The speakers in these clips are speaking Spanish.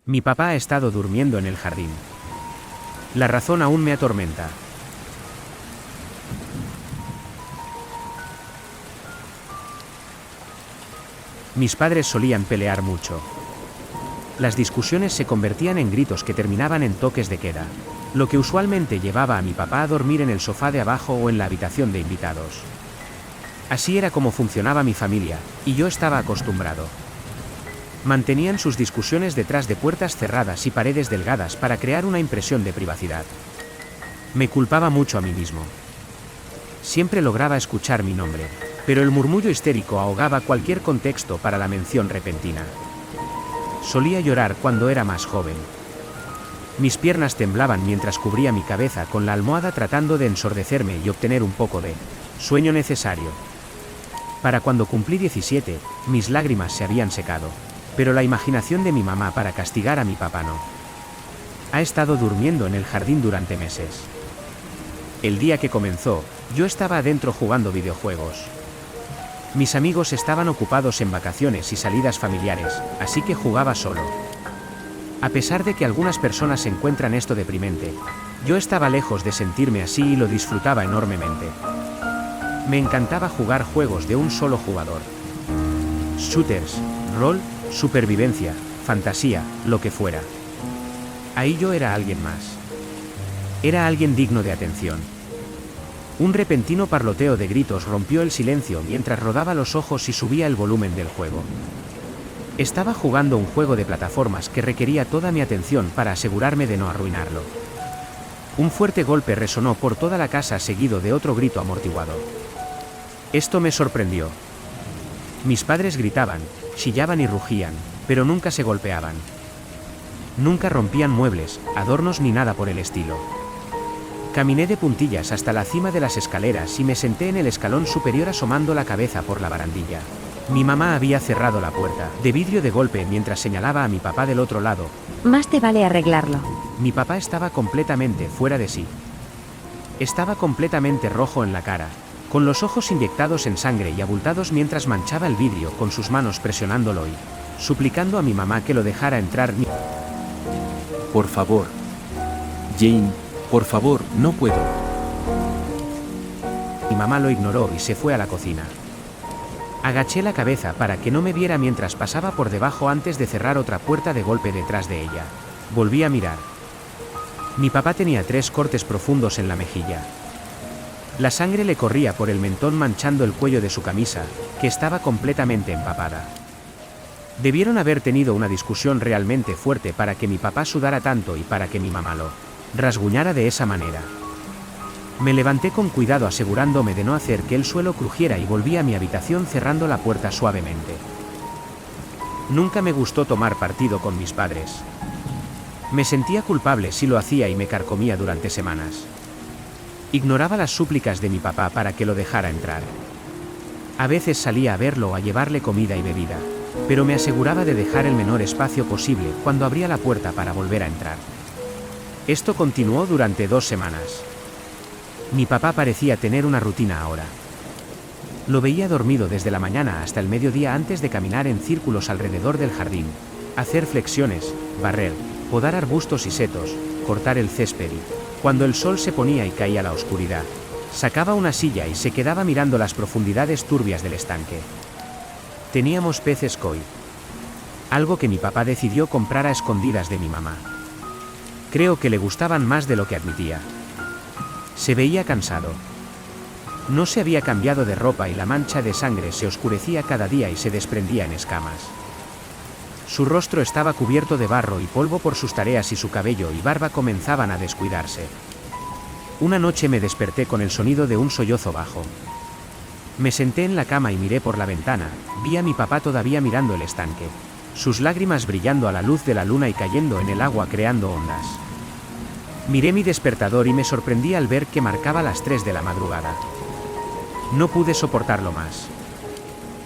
Mi papá ha estado durmiendo en el jardín. La razón aún me atormenta. Mis padres solían pelear mucho. Las discusiones se convertían en gritos que terminaban en toques de queda, lo que usualmente llevaba a mi papá a dormir en el sofá de abajo o en la habitación de invitados. Así era como funcionaba mi familia, y yo estaba acostumbrado. Mantenían sus discusiones detrás de puertas cerradas y paredes delgadas para crear una impresión de privacidad. Me culpaba mucho a mí mismo. Siempre lograba escuchar mi nombre, pero el murmullo histérico ahogaba cualquier contexto para la mención repentina. Solía llorar cuando era más joven. Mis piernas temblaban mientras cubría mi cabeza con la almohada tratando de ensordecerme y obtener un poco de sueño necesario. Para cuando cumplí 17, mis lágrimas se habían secado, pero la imaginación de mi mamá para castigar a mi papá no. Ha estado durmiendo en el jardín durante meses. El día que comenzó, yo estaba adentro jugando videojuegos. Mis amigos estaban ocupados en vacaciones y salidas familiares, así que jugaba solo. A pesar de que algunas personas encuentran esto deprimente, yo estaba lejos de sentirme así y lo disfrutaba enormemente. Me encantaba jugar juegos de un solo jugador. Shooters, rol, supervivencia, fantasía, lo que fuera. Ahí yo era alguien más. Era alguien digno de atención. Un repentino parloteo de gritos rompió el silencio mientras rodaba los ojos y subía el volumen del juego. Estaba jugando un juego de plataformas que requería toda mi atención para asegurarme de no arruinarlo. Un fuerte golpe resonó por toda la casa seguido de otro grito amortiguado. Esto me sorprendió. Mis padres gritaban, chillaban y rugían, pero nunca se golpeaban. Nunca rompían muebles, adornos ni nada por el estilo. Caminé de puntillas hasta la cima de las escaleras y me senté en el escalón superior asomando la cabeza por la barandilla. Mi mamá había cerrado la puerta de vidrio de golpe mientras señalaba a mi papá del otro lado. Más te vale arreglarlo. Mi papá estaba completamente fuera de sí. Estaba completamente rojo en la cara, con los ojos inyectados en sangre y abultados mientras manchaba el vidrio con sus manos presionándolo y suplicando a mi mamá que lo dejara entrar. Por favor. Jane, por favor, no puedo. Mi mamá lo ignoró y se fue a la cocina. Agaché la cabeza para que no me viera mientras pasaba por debajo antes de cerrar otra puerta de golpe detrás de ella. Volví a mirar. Mi papá tenía 3 cortes profundos en la mejilla. La sangre le corría por el mentón manchando el cuello de su camisa, que estaba completamente empapada. Debieron haber tenido una discusión realmente fuerte para que mi papá sudara tanto y para que mi mamá lo rasguñara de esa manera. Me levanté con cuidado asegurándome de no hacer que el suelo crujiera y volví a mi habitación cerrando la puerta suavemente. Nunca me gustó tomar partido con mis padres. Me sentía culpable si lo hacía y me carcomía durante semanas. Ignoraba las súplicas de mi papá para que lo dejara entrar. A veces salía a verlo o a llevarle comida y bebida, pero me aseguraba de dejar el menor espacio posible cuando abría la puerta para volver a entrar. Esto continuó durante 2 semanas. Mi papá parecía tener una rutina ahora. Lo veía dormido desde la mañana hasta el mediodía antes de caminar en círculos alrededor del jardín, hacer flexiones, barrer, podar arbustos y setos, cortar el césped y, cuando el sol se ponía y caía la oscuridad, sacaba una silla y se quedaba mirando las profundidades turbias del estanque. Teníamos peces koi. Algo que mi papá decidió comprar a escondidas de mi mamá. Creo que le gustaban más de lo que admitía. Se veía cansado. No se había cambiado de ropa y la mancha de sangre se oscurecía cada día y se desprendía en escamas. Su rostro estaba cubierto de barro y polvo por sus tareas y su cabello y barba comenzaban a descuidarse. Una noche me desperté con el sonido de un sollozo bajo. Me senté en la cama y miré por la ventana, vi a mi papá todavía mirando el estanque, sus lágrimas brillando a la luz de la luna y cayendo en el agua creando ondas. Miré mi despertador y me sorprendí al ver que marcaba las 3 de la madrugada. No pude soportarlo más.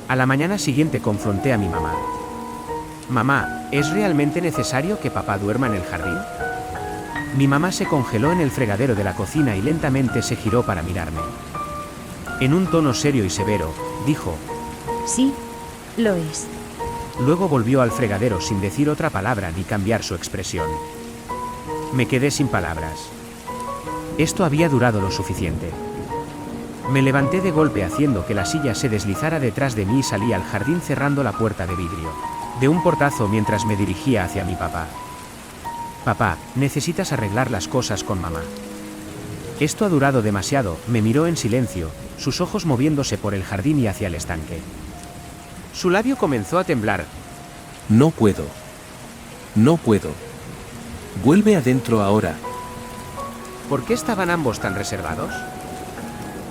A la mañana siguiente confronté a mi mamá. Mamá, ¿es realmente necesario que papá duerma en el jardín? Mi mamá se congeló en el fregadero de la cocina y lentamente se giró para mirarme. En un tono serio y severo, dijo: Sí, lo es. Luego volvió al fregadero sin decir otra palabra ni cambiar su expresión. Me quedé sin palabras. Esto había durado lo suficiente. Me levanté de golpe haciendo que la silla se deslizara detrás de mí y salí al jardín cerrando la puerta de vidrio. De un portazo mientras me dirigía hacia mi papá. Papá, necesitas arreglar las cosas con mamá. Esto ha durado demasiado, me miró en silencio, sus ojos moviéndose por el jardín y hacia el estanque. Su labio comenzó a temblar. No puedo. No puedo. Vuelve adentro ahora. ¿Por qué estaban ambos tan reservados?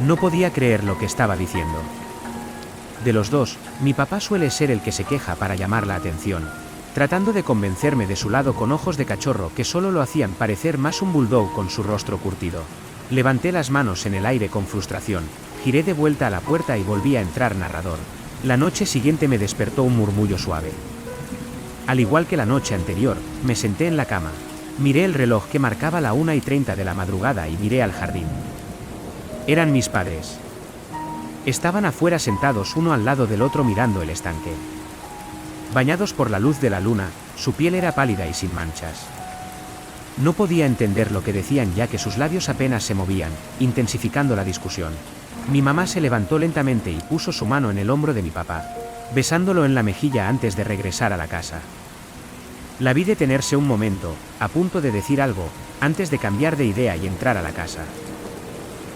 No podía creer lo que estaba diciendo. De los dos, mi papá suele ser el que se queja para llamar la atención, tratando de convencerme de su lado con ojos de cachorro que solo lo hacían parecer más un bulldog con su rostro curtido. Levanté las manos en el aire con frustración, giré de vuelta a la puerta y volví a entrar narrador. La noche siguiente me despertó un murmullo suave. Al igual que la noche anterior, me senté en la cama. Miré el reloj que marcaba la 1:30 de la madrugada y miré al jardín. Eran mis padres. Estaban afuera sentados uno al lado del otro mirando el estanque. Bañados por la luz de la luna, su piel era pálida y sin manchas. No podía entender lo que decían ya que sus labios apenas se movían, intensificando la discusión. Mi mamá se levantó lentamente y puso su mano en el hombro de mi papá, besándolo en la mejilla antes de regresar a la casa. La vi detenerse un momento, a punto de decir algo, antes de cambiar de idea y entrar a la casa.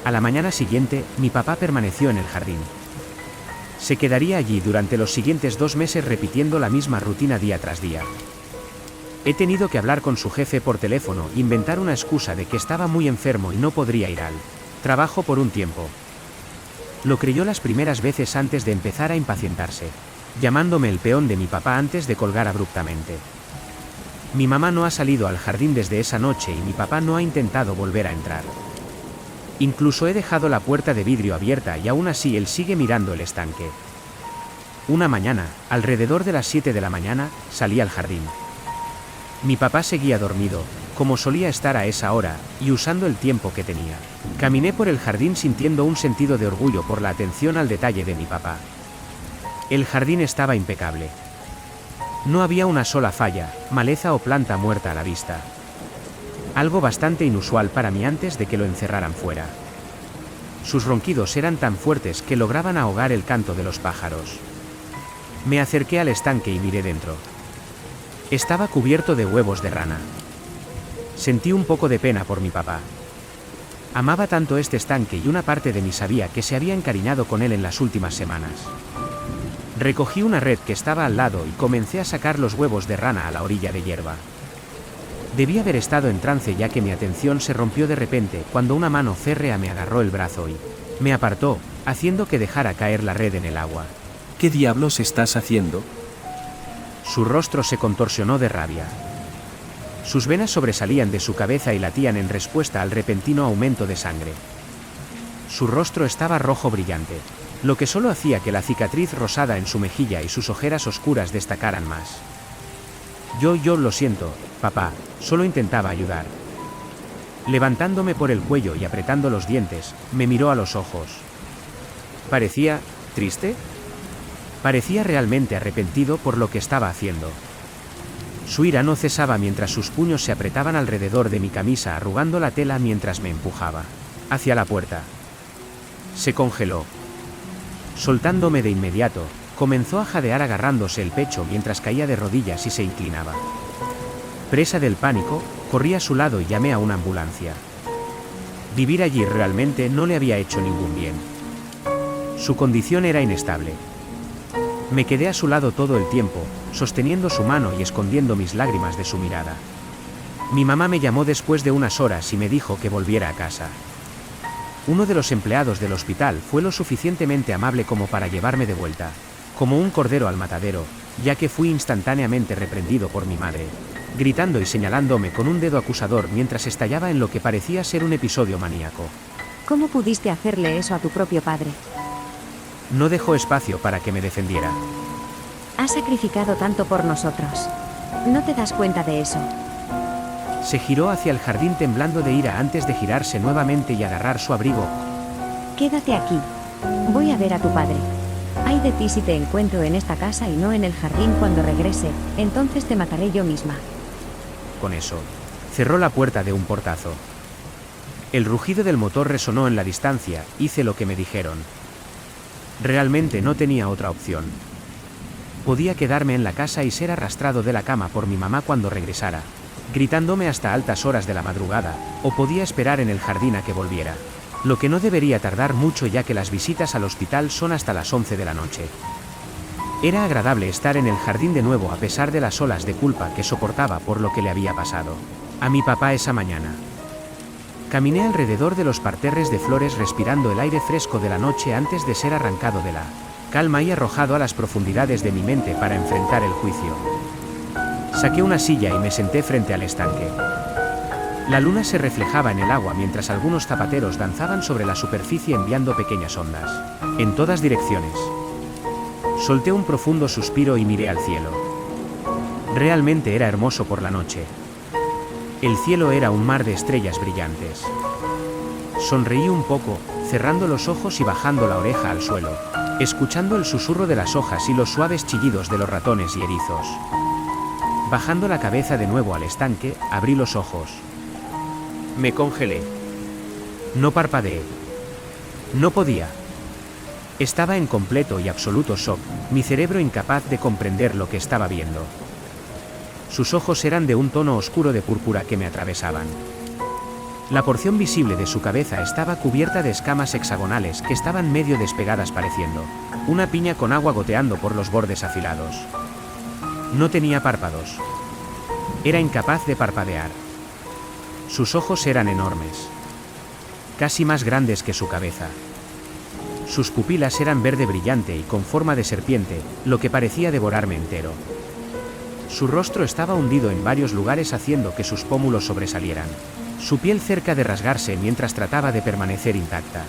A la mañana siguiente, mi papá permaneció en el jardín. Se quedaría allí durante los siguientes 2 meses repitiendo la misma rutina día tras día. He tenido que hablar con su jefe por teléfono e inventar una excusa de que estaba muy enfermo y no podría ir al trabajo por un tiempo. Lo creyó las primeras veces antes de empezar a impacientarse, llamándome el peón de mi papá antes de colgar abruptamente. Mi mamá no ha salido al jardín desde esa noche y mi papá no ha intentado volver a entrar. Incluso he dejado la puerta de vidrio abierta y aún así él sigue mirando el estanque. Una mañana, alrededor de las 7 de la mañana, salí al jardín. Mi papá seguía dormido, como solía estar a esa hora, y usando el tiempo que tenía. Caminé por el jardín sintiendo un sentido de orgullo por la atención al detalle de mi papá. El jardín estaba impecable. No había una sola falla, maleza o planta muerta a la vista. Algo bastante inusual para mí antes de que lo encerraran fuera. Sus ronquidos eran tan fuertes que lograban ahogar el canto de los pájaros. Me acerqué al estanque y miré dentro. Estaba cubierto de huevos de rana. Sentí un poco de pena por mi papá. Amaba tanto este estanque y una parte de mí sabía que se había encariñado con él en las últimas semanas. Recogí una red que estaba al lado y comencé a sacar los huevos de rana a la orilla de hierba. Debí haber estado en trance ya que mi atención se rompió de repente cuando una mano férrea me agarró el brazo y me apartó, haciendo que dejara caer la red en el agua. ¿Qué diablos estás haciendo? Su rostro se contorsionó de rabia. Sus venas sobresalían de su cabeza y latían en respuesta al repentino aumento de sangre. Su rostro estaba rojo brillante, lo que solo hacía que la cicatriz rosada en su mejilla y sus ojeras oscuras destacaran más. Yo lo siento, papá, solo intentaba ayudar. Levantándome por el cuello y apretando los dientes, me miró a los ojos. ¿Parecía triste? Parecía realmente arrepentido por lo que estaba haciendo. Su ira no cesaba mientras sus puños se apretaban alrededor de mi camisa arrugando la tela mientras me empujaba hacia la puerta. Se congeló. Soltándome de inmediato, comenzó a jadear agarrándose el pecho mientras caía de rodillas y se inclinaba. Presa del pánico, corrí a su lado y llamé a una ambulancia. Vivir allí realmente no le había hecho ningún bien. Su condición era inestable. Me quedé a su lado todo el tiempo, sosteniendo su mano y escondiendo mis lágrimas de su mirada. Mi mamá me llamó después de unas horas y me dijo que volviera a casa. Uno de los empleados del hospital fue lo suficientemente amable como para llevarme de vuelta, como un cordero al matadero, ya que fui instantáneamente reprendido por mi madre, gritando y señalándome con un dedo acusador mientras estallaba en lo que parecía ser un episodio maníaco. ¿Cómo pudiste hacerle eso a tu propio padre? No dejó espacio para que me defendiera. Has sacrificado tanto por nosotros. ¿No te das cuenta de eso? Se giró hacia el jardín temblando de ira antes de girarse nuevamente y agarrar su abrigo. Quédate aquí. Voy a ver a tu padre. Ay de ti si te encuentro en esta casa y no en el jardín cuando regrese, entonces te mataré yo misma. Con eso, cerró la puerta de un portazo. El rugido del motor resonó en la distancia, hice lo que me dijeron. Realmente no tenía otra opción. Podía quedarme en la casa y ser arrastrado de la cama por mi mamá cuando regresara, gritándome hasta altas horas de la madrugada, o podía esperar en el jardín a que volviera. Lo que no debería tardar mucho ya que las visitas al hospital son hasta las 11 de la noche. Era agradable estar en el jardín de nuevo a pesar de las olas de culpa que soportaba por lo que le había pasado a mi papá esa mañana. Caminé alrededor de los parterres de flores respirando el aire fresco de la noche antes de ser arrancado de la calma y arrojado a las profundidades de mi mente para enfrentar el juicio. Saqué una silla y me senté frente al estanque. La luna se reflejaba en el agua mientras algunos zapateros danzaban sobre la superficie enviando pequeñas ondas en todas direcciones. Solté un profundo suspiro y miré al cielo. Realmente era hermoso por la noche. El cielo era un mar de estrellas brillantes. Sonreí un poco, cerrando los ojos y bajando la oreja al suelo, escuchando el susurro de las hojas y los suaves chillidos de los ratones y erizos. Bajando la cabeza de nuevo al estanque, abrí los ojos. Me congelé. No parpadeé. No podía. Estaba en completo y absoluto shock, mi cerebro incapaz de comprender lo que estaba viendo. Sus ojos eran de un tono oscuro de púrpura que me atravesaban. La porción visible de su cabeza estaba cubierta de escamas hexagonales que estaban medio despegadas pareciendo una piña con agua goteando por los bordes afilados. No tenía párpados. Era incapaz de parpadear. Sus ojos eran enormes, casi más grandes que su cabeza. Sus pupilas eran verde brillante y con forma de serpiente, lo que parecía devorarme entero. Su rostro estaba hundido en varios lugares haciendo que sus pómulos sobresalieran. Su piel cerca de rasgarse mientras trataba de permanecer intacta.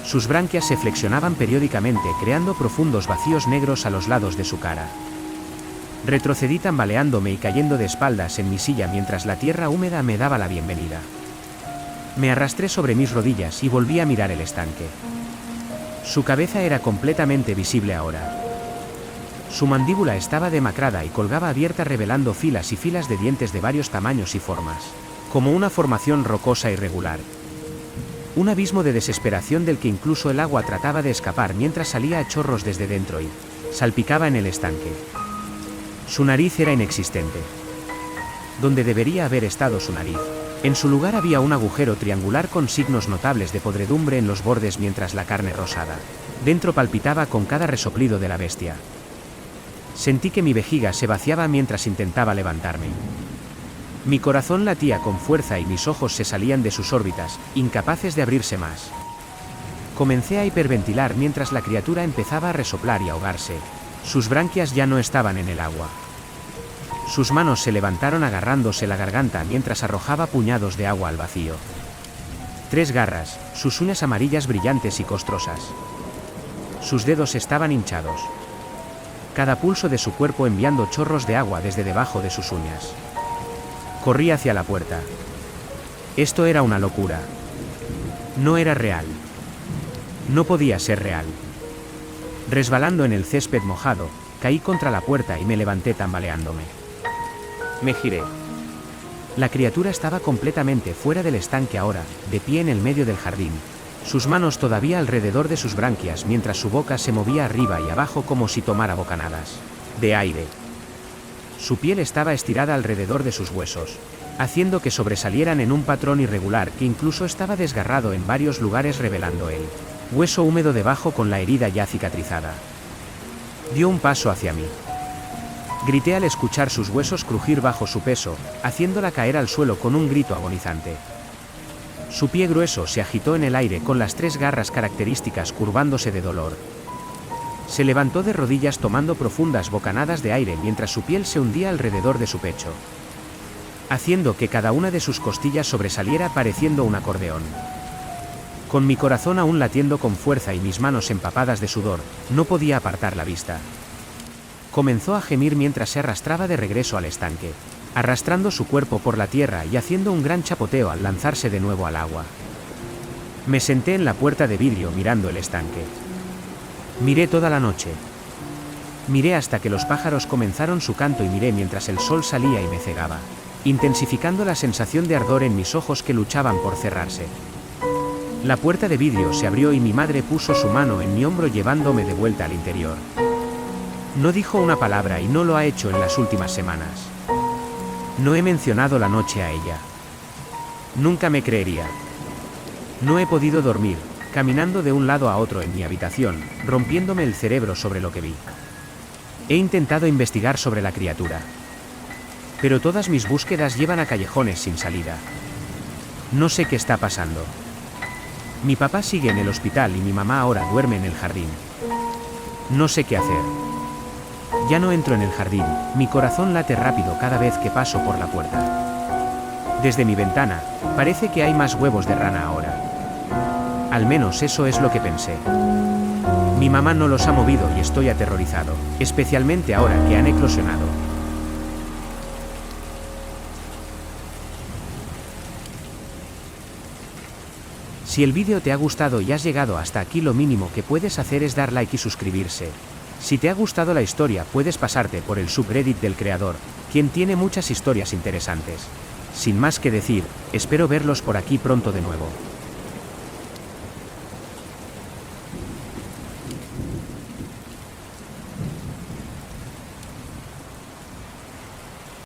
Sus branquias se flexionaban periódicamente creando profundos vacíos negros a los lados de su cara. Retrocedí tambaleándome y cayendo de espaldas en mi silla mientras la tierra húmeda me daba la bienvenida. Me arrastré sobre mis rodillas y volví a mirar el estanque. Su cabeza era completamente visible ahora. Su mandíbula estaba demacrada y colgaba abierta revelando filas y filas de dientes de varios tamaños y formas, como una formación rocosa irregular. Un abismo de desesperación del que incluso el agua trataba de escapar mientras salía a chorros desde dentro y salpicaba en el estanque. Su nariz era inexistente. Donde debería haber estado su nariz, en su lugar había un agujero triangular con signos notables de podredumbre en los bordes mientras la carne rosada dentro palpitaba con cada resoplido de la bestia. Sentí que mi vejiga se vaciaba mientras intentaba levantarme. Mi corazón latía con fuerza y mis ojos se salían de sus órbitas, incapaces de abrirse más. Comencé a hiperventilar mientras la criatura empezaba a resoplar y ahogarse. Sus branquias ya no estaban en el agua. Sus manos se levantaron agarrándose la garganta mientras arrojaba puñados de agua al vacío. 3 garras, sus uñas amarillas brillantes y costrosas. Sus dedos estaban hinchados. Cada pulso de su cuerpo enviando chorros de agua desde debajo de sus uñas. Corrí hacia la puerta. Esto era una locura. No era real. No podía ser real. Resbalando en el césped mojado, caí contra la puerta y me levanté tambaleándome. Me giré. La criatura estaba completamente fuera del estanque ahora, de pie en el medio del jardín, sus manos todavía alrededor de sus branquias mientras su boca se movía arriba y abajo como si tomara bocanadas de aire. Su piel estaba estirada alrededor de sus huesos, haciendo que sobresalieran en un patrón irregular que incluso estaba desgarrado en varios lugares revelando el hueso húmedo debajo con la herida ya cicatrizada. Dio un paso hacia mí. Grité al escuchar sus huesos crujir bajo su peso, haciéndola caer al suelo con un grito agonizante. Su pie grueso se agitó en el aire con las 3 garras características curvándose de dolor. Se levantó de rodillas tomando profundas bocanadas de aire mientras su piel se hundía alrededor de su pecho, haciendo que cada una de sus costillas sobresaliera pareciendo un acordeón. Con mi corazón aún latiendo con fuerza y mis manos empapadas de sudor, no podía apartar la vista. Comenzó a gemir mientras se arrastraba de regreso al estanque, arrastrando su cuerpo por la tierra y haciendo un gran chapoteo al lanzarse de nuevo al agua. Me senté en la puerta de vidrio mirando el estanque. Miré toda la noche. Miré hasta que los pájaros comenzaron su canto y miré mientras el sol salía y me cegaba, intensificando la sensación de ardor en mis ojos que luchaban por cerrarse. La puerta de vidrio se abrió y mi madre puso su mano en mi hombro llevándome de vuelta al interior. No dijo una palabra y no lo ha hecho en las últimas semanas. No he mencionado la noche a ella. Nunca me creería. No he podido dormir, caminando de un lado a otro en mi habitación, rompiéndome el cerebro sobre lo que vi. He intentado investigar sobre la criatura. Pero todas mis búsquedas llevan a callejones sin salida. No sé qué está pasando. Mi papá sigue en el hospital y mi mamá ahora duerme en el jardín. No sé qué hacer. Ya no entro en el jardín, mi corazón late rápido cada vez que paso por la puerta. Desde mi ventana, parece que hay más huevos de rana ahora. Al menos eso es lo que pensé. Mi mamá no los ha movido y estoy aterrorizado, especialmente ahora que han eclosionado. Si el vídeo te ha gustado y has llegado hasta aquí, lo mínimo que puedes hacer es dar like y suscribirse. Si te ha gustado la historia, puedes pasarte por el subreddit del creador, quien tiene muchas historias interesantes. Sin más que decir, espero verlos por aquí pronto de nuevo.